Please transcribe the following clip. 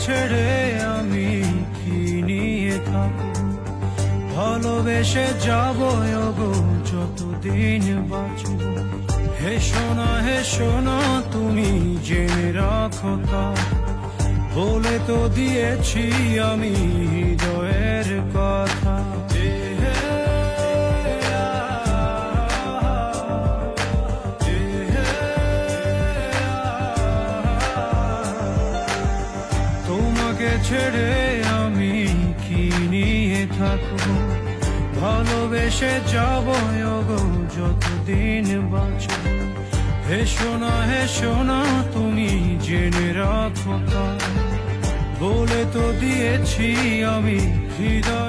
ছেড়ে আমি কি নিয়ে থাকবো, ভালোবেসে যাবো গো যতদিন বাঁচবো। হে সোনা তুমি জেনে রাখো তা, বলে তো দিয়েছি আমি হৃদয়ের কথা। তোমাকে ছেড়ে আমি কি নিয়ে থাকবো, ভালোবেসে যাবো গো যতদিন বাঁচবো। হে সোনা তুমি জেনে রাখো তা, বলে তো দিয়েছি আমি হৃদয়